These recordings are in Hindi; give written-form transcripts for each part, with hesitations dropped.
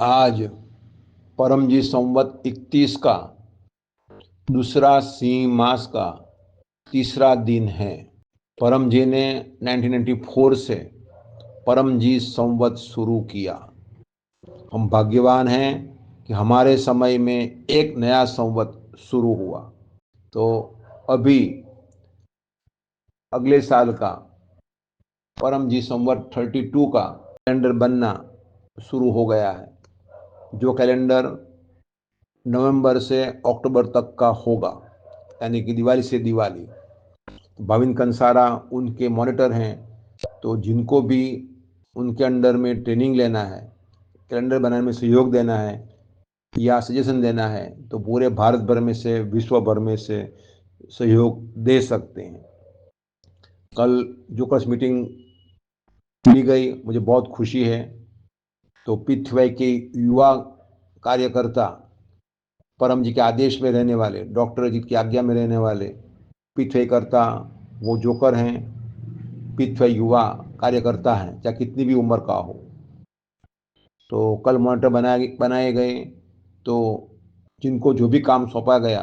आज परमजी संवत 31 का दूसरा सिंह मास का तीसरा दिन है। परमजी ने 1994 से परमजी संवत शुरू किया। हम भाग्यवान हैं कि हमारे समय में एक नया संवत शुरू हुआ। तो अभी अगले साल का परमजी संवत 32 का कैलेंडर बनना शुरू हो गया है, जो कैलेंडर नवंबर से अक्टूबर तक का होगा, यानी कि दिवाली से दिवाली। भाविन कंसारा उनके मॉनिटर हैं, तो जिनको भी उनके अंडर में ट्रेनिंग लेना है, कैलेंडर बनाने में सहयोग देना है या सजेशन देना है, तो पूरे भारत भर में से, विश्व भर में से सहयोग दे सकते हैं। कल जोकर्स मीटिंग ली गई, मुझे बहुत खुशी है। तो पृथ्वी के युवा कार्यकर्ता, परम जी के आदेश में रहने वाले, डॉक्टर जी की आज्ञा में रहने वाले पृथ्वी करता, वो जोकर हैं, पृथ्वी युवा कार्यकर्ता हैं, चाहे कितनी भी उम्र का हो। तो कल मॉनिटर बनाए गए, तो जिनको जो भी काम सौंपा गया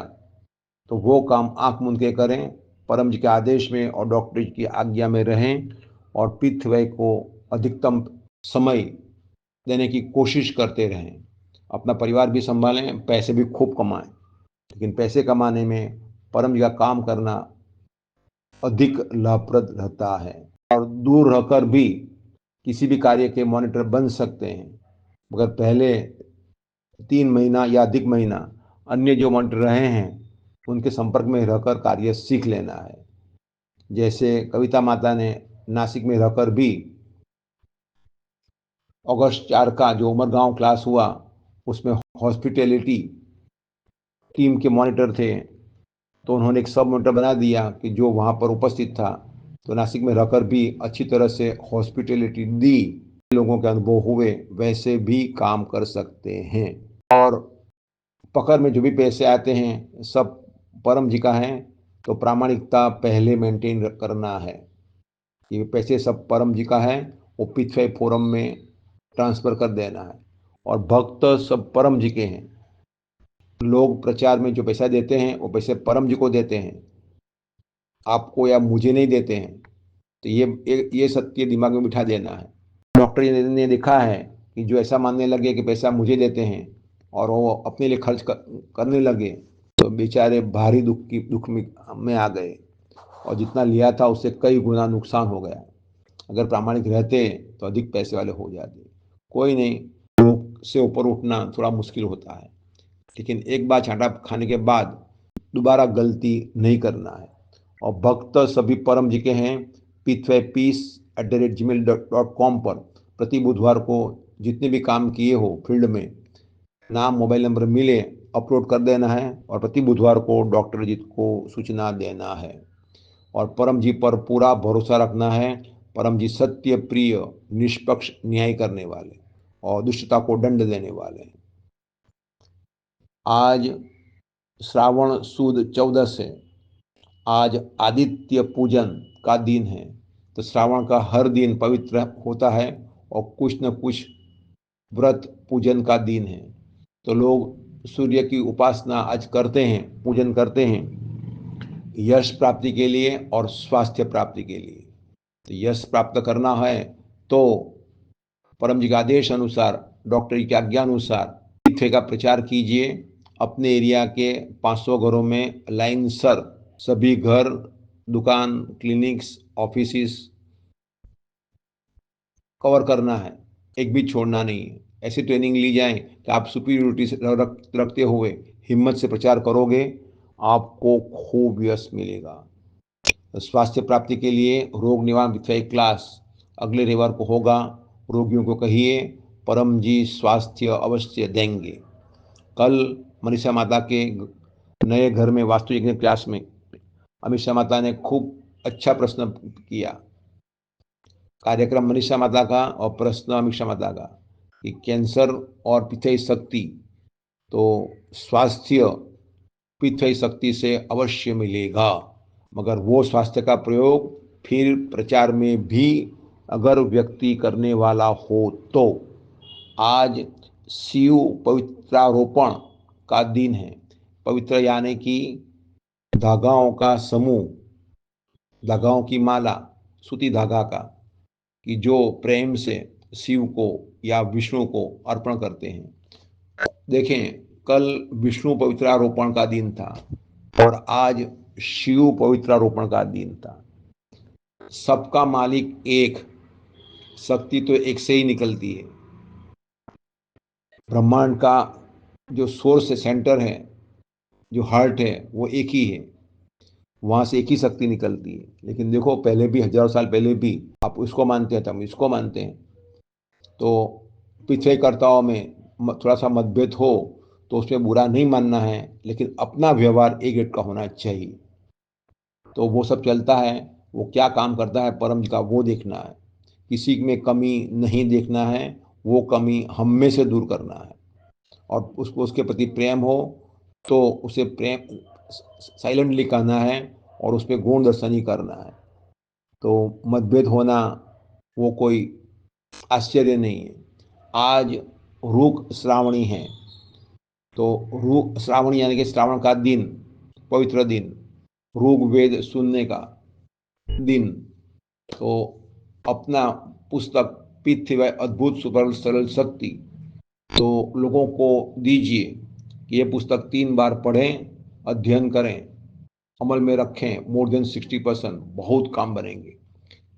तो वो काम आंख मूंद के करें, परम जी के आदेश में और डॉक्टर जी की आज्ञा में रहें और पृथ्वी को अधिकतम समय देने की कोशिश करते रहें। अपना परिवार भी संभालें, पैसे भी खूब कमाएं, लेकिन पैसे कमाने में परम जी का काम करना अधिक लाभप्रद रहता है। और दूर रहकर भी किसी भी कार्य के मॉनिटर बन सकते हैं, मगर पहले 3 महीना या अधिक महीना अन्य जो मॉनिटर रहे हैं उनके संपर्क में रहकर कार्य सीख लेना है। जैसे कविता माता ने नासिक में रहकर भी अगस्त 4 का जो उमरगांव क्लास हुआ, उसमें हॉस्पिटैलिटी टीम के मॉनिटर थे, तो उन्होंने एक सब मॉनिटर बना दिया कि जो वहाँ पर उपस्थित था, तो नासिक में रहकर भी अच्छी तरह से हॉस्पिटैलिटी दी, लोगों के अनुभव हुए, वैसे भी काम कर सकते हैं। और पकड़ में जो भी पैसे आते हैं सब परम जी का है, तो प्रामाणिकता पहले मेंटेन करना है। ये पैसे सब परम जी का है, वो पृथ्वी फोरम में ट्रांसफर कर देना है। और भक्त सब परम जी के हैं। लोग प्रचार में जो पैसा देते हैं वो पैसे परम जी को देते हैं, आपको या मुझे नहीं देते हैं। तो ये सत्य दिमाग में बिठा देना है। डॉक्टर जी ने देखा है कि जो ऐसा मानने लगे कि पैसा मुझे देते हैं और वो अपने लिए खर्च करने लगे, तो बेचारे भारी दुख में आ गए और जितना लिया था उससे कई गुना नुकसान हो गया। अगर प्रामाणिक रहते तो अधिक पैसे वाले हो जाते। कोई नहीं, रोग से ऊपर उठना थोड़ा मुश्किल होता है, लेकिन एक बार छांटा खाने के बाद दोबारा गलती नहीं करना है। और भक्त सभी परम जी के हैं। pithwaypeace@gmail.com पर प्रति बुधवार को जितने भी काम किए हो फील्ड में, नाम मोबाइल नंबर मिले, अपलोड कर देना है और प्रति बुधवार को डॉक्टर जी को सूचना देना है। और परम जी पर पूरा भरोसा रखना है। परम जी सत्य प्रिय, निष्पक्ष न्याय करने वाले और दुष्टता को दंड देने वाले हैं। आज श्रावण सुद 14 है। आज आदित्य पूजन का दिन है, तो श्रावण का हर दिन पवित्र होता है और कुछ न कुछ व्रत पूजन का दिन है। तो लोग सूर्य की उपासना आज करते हैं, पूजन करते हैं, यश प्राप्ति के लिए और स्वास्थ्य प्राप्ति के लिए। तो यश प्राप्त करना है तो परम जी के आदेश अनुसार, डॉक्टर जी की आज्ञा अनुसार पृथ्वी का प्रचार कीजिए। अपने एरिया के 500 घरों में लाइन सर सभी घर, दुकान, क्लिनिक्स, ऑफिस कवर करना है, एक भी छोड़ना नहीं है। ऐसी ट्रेनिंग ली जाए कि आप सुपीरियरिटी रखते हुए हिम्मत से प्रचार करोगे, आपको खूब यश मिलेगा। स्वास्थ्य प्राप्ति के लिए रोग निवारण पृथ्वी क्लास अगले रविवार को होगा। रोगियों को कहिए परम जी स्वास्थ्य अवश्य देंगे। कल मनीषा माता के नए घर में वास्तु यज्ञ क्लास में अमीषा माता ने खूब अच्छा प्रश्न किया। कार्यक्रम मनीषा माता का और प्रश्न अमीषा माता का कि कैंसर और पृथ्वी शक्ति, तो स्वास्थ्य पृथ्वी शक्ति से अवश्य मिलेगा, मगर वो स्वास्थ्य का प्रयोग फिर प्रचार में भी अगर व्यक्ति करने वाला हो तो। आज शिव पवित्रारोपण का दिन है। पवित्र यानी कि धागाओं का समूह, धागाओं की माला, सूती धागा का, कि जो प्रेम से शिव को या विष्णु को अर्पण करते हैं। देखें, कल विष्णु पवित्रारोपण का दिन था और आज शिव पवित्रारोपण का दिन था। सबका मालिक एक, शक्ति तो एक से ही निकलती है। ब्रह्मांड का जो सोर्स है, सेंटर है, जो हार्ट है, वो एक ही है, वहाँ से एक ही शक्ति निकलती है। लेकिन देखो, पहले भी, हजारों साल पहले भी आप उसको मानते हैं तो हम इसको मानते हैं। तो पिछले कर्ताओं में थोड़ा सा मतभेद हो तो उसमें बुरा नहीं मानना है, लेकिन अपना व्यवहार एक रेट का होना चाहिए। तो वो सब चलता है, वो क्या काम करता है परम जी का, वो देखना है। किसी में कमी नहीं देखना है, वो कमी हम में से दूर करना है। और उसको, उसके प्रति प्रेम हो तो उसे प्रेम साइलेंटली कहना है और उस पर गुण दर्शन ही करना है। तो मतभेद होना वो कोई आश्चर्य नहीं है। आज रूक श्रावणी है, तो रूक श्रावणी यानी कि श्रावण का दिन, पवित्र दिन, ऋग्वेद सुनने का दिन। तो अपना पुस्तक पृथ्वी अद्भुत सुपर सरल शक्ति, तो लोगों को दीजिए कि ये पुस्तक 3 बार पढ़ें, अध्ययन करें, अमल में रखें। मोर देन 60% बहुत काम बनेंगे।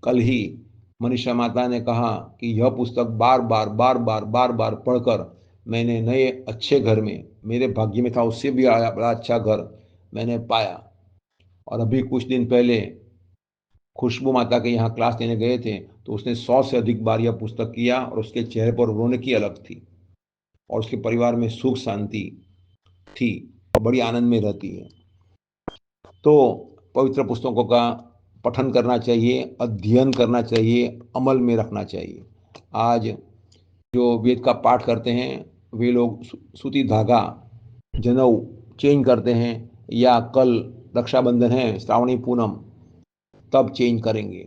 कल ही मनीषा माता ने कहा कि यह पुस्तक बार बार पढ़कर मैंने नए अच्छे घर में, मेरे भाग्य में था उससे भी बड़ा अच्छा घर मैंने पाया। और अभी कुछ दिन पहले खुशबू माता के यहाँ क्लास लेने गए थे तो उसने 100 से अधिक बार यह पुस्तक किया और उसके चेहरे पर रौनक ही अलग थी और उसके परिवार में सुख शांति थी और बड़ी आनंद में रहती है। तो पवित्र पुस्तकों का पठन करना चाहिए, अध्ययन करना चाहिए, अमल में रखना चाहिए। आज जो वेद का पाठ करते हैं वे लोग सूती धागा, जनेऊ चेंज करते हैं, या कल रक्षाबंधन है, श्रावणी पूनम, तब चेंज करेंगे।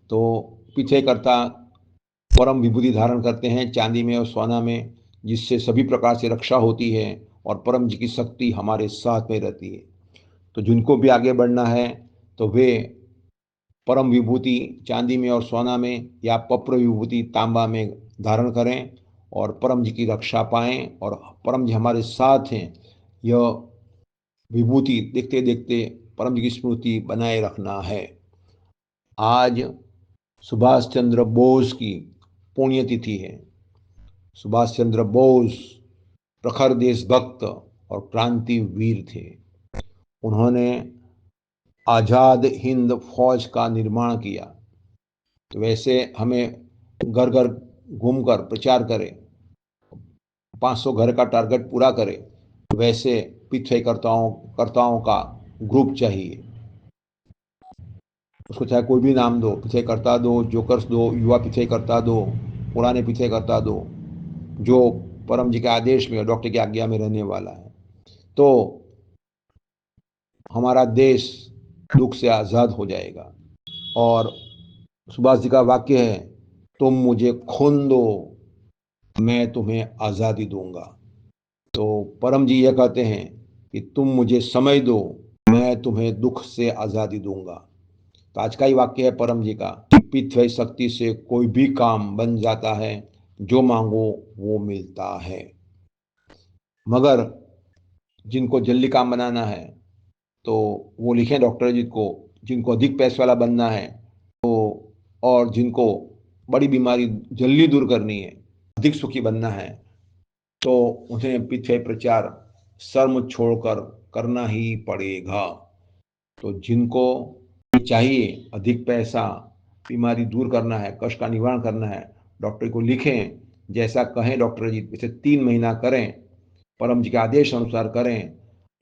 तो पीछे करता परम विभूति धारण करते हैं चांदी में और सोना में, जिससे सभी प्रकार से रक्षा होती है और परम जी की शक्ति हमारे साथ में रहती है। तो जिनको भी आगे बढ़ना है तो वे परम विभूति चांदी में और सोना में या पप्र विभूति तांबा में धारण करें और परम जी की रक्षा पाएं और परम जी हमारे साथ हैं। यह विभूति देखते देखते परम जी की स्मृति बनाए रखना है। आज सुभाष चंद्र बोस की पुण्यतिथि है। सुभाष चंद्र बोस प्रखर देशभक्त और क्रांतिवीर थे। उन्होंने आज़ाद हिंद फौज का निर्माण किया। तो वैसे हमें घर घर घूमकर प्रचार करें, 500 घर का टारगेट पूरा करें, वैसे पिछड़ेकर्ताओं का ग्रुप चाहिए। उसको चाहे कोई भी नाम दो, पिछड़ेकर्ता दो, जोकर्स दो, युवा पिछड़ेकर्ता दो, पुराने पिछड़ेकर्ता दो, जो परम जी के आदेश में, डॉक्टर की आज्ञा में रहने वाला है। तो हमारा देश दुख से आज़ाद हो जाएगा। और सुभाष जी का वाक्य है, तुम मुझे खून दो, मैं तुम्हें आज़ादी दूंगा। तो परम जी यह कहते हैं कि तुम मुझे समय दो, मैं तुम्हें दुख से आज़ादी दूंगा। तो आज का ही वाक्य है परम जी का, पृथ्वी शक्ति से कोई भी काम बन जाता है, जो मांगो वो मिलता है। मगर जिनको जल्दी काम बनाना है तो वो लिखें डॉक्टर जी को। जिनको अधिक पैसे वाला बनना है तो, और जिनको बड़ी बीमारी जल्दी दूर करनी है, अधिक सुखी बनना है, तो उन्हें पीछे प्रचार शर्म छोड़कर करना ही पड़ेगा। तो जिनको चाहिए अधिक पैसा, बीमारी दूर करना है, कष्ट का निवारण करना है, डॉक्टर को लिखें, जैसा कहें डॉक्टर जी वैसे 3 महीना करें, परम जी के आदेश अनुसार करें,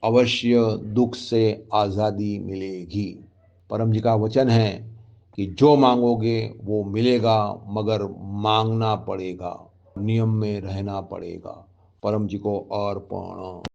अवश्य दुख से आज़ादी मिलेगी। परम जी का वचन है कि जो मांगोगे वो मिलेगा, मगर मांगना पड़ेगा, नियम में रहना पड़ेगा। परम जी को अर्पण।